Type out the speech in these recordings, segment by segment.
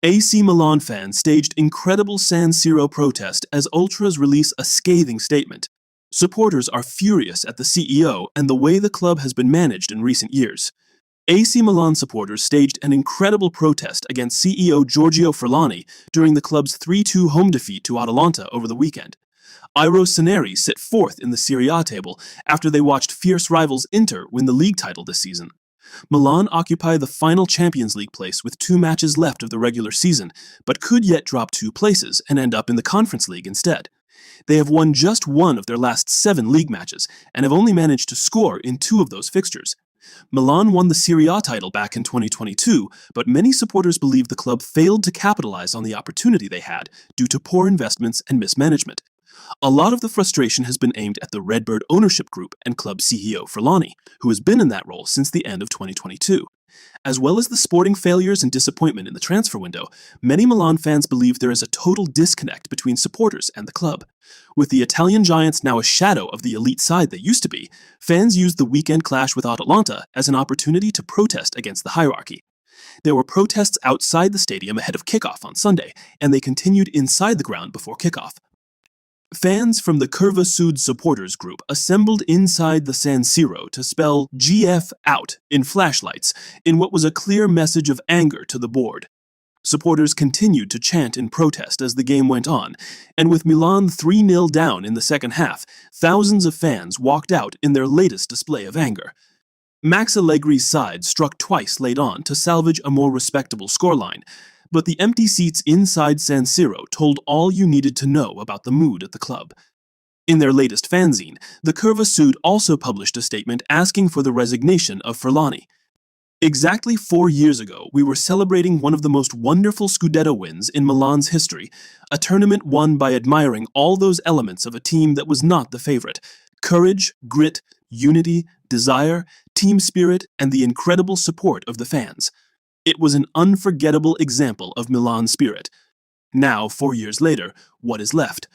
AC Milan fans staged incredible San Siro protest as ultras release a scathing statement. Supporters are furious at the CEO and the way the club has been managed in recent years. AC Milan supporters staged an incredible protest against CEO Giorgio Furlani during the club's 3-2 home defeat to Atalanta over the weekend. I Rossoneri sit fourth in the Serie A table after they watched fierce rivals Inter win the league title this season. Milan occupy the final Champions League place with 2 matches left of the regular season, but could yet drop 2 places and end up in the Conference League instead. They have won just 1 of their last 7 league matches and have only managed to score in 2 of those fixtures. Milan won the Serie A title back in 2022, but many supporters believe the club failed to capitalize on the opportunity they had due to poor investments and mismanagement. A lot of the frustration has been aimed at the Redbird ownership group and club CEO Furlani, who has been in that role since the end of 2022. As well as the sporting failures and disappointment in the transfer window, many Milan fans believe there is a total disconnect between supporters and the club. With the Italian giants now a shadow of the elite side they used to be, fans used the weekend clash with Atalanta as an opportunity to protest against the hierarchy. There were protests outside the stadium ahead of kickoff on Sunday, and they continued inside the ground before kickoff. Fans from the Curva Sud supporters group assembled inside the San Siro to spell GF out in flashlights in what was a clear message of anger to the board. Supporters continued to chant in protest as the game went on, and with Milan 3-0 down in the second half, thousands of fans walked out in their latest display of anger. Max Allegri's side struck twice late on to salvage a more respectable scoreline, but the empty seats inside San Siro told all you needed to know about the mood at the club. In their latest fanzine, the Curva Sud also published a statement asking for the resignation of Furlani. Exactly 4 years ago, we were celebrating one of the most wonderful Scudetto wins in Milan's history, a tournament won by admiring all those elements of a team that was not the favorite: courage, grit, unity, desire, team spirit, and the incredible support of the fans. It was an unforgettable example of Milan spirit. Now, 4 years later, what is left?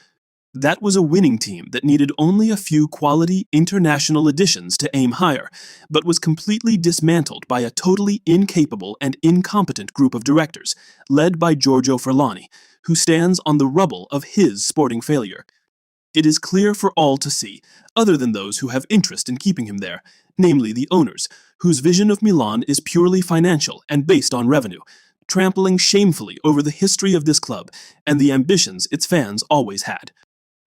That was a winning team that needed only a few quality international additions to aim higher, but was completely dismantled by a totally incapable and incompetent group of directors, led by Giorgio Furlani, who stands on the rubble of his sporting failure. It is clear for all to see, other than those who have interest in keeping him there, namely the owners, whose vision of Milan is purely financial and based on revenue, trampling shamefully over the history of this club and the ambitions its fans always had.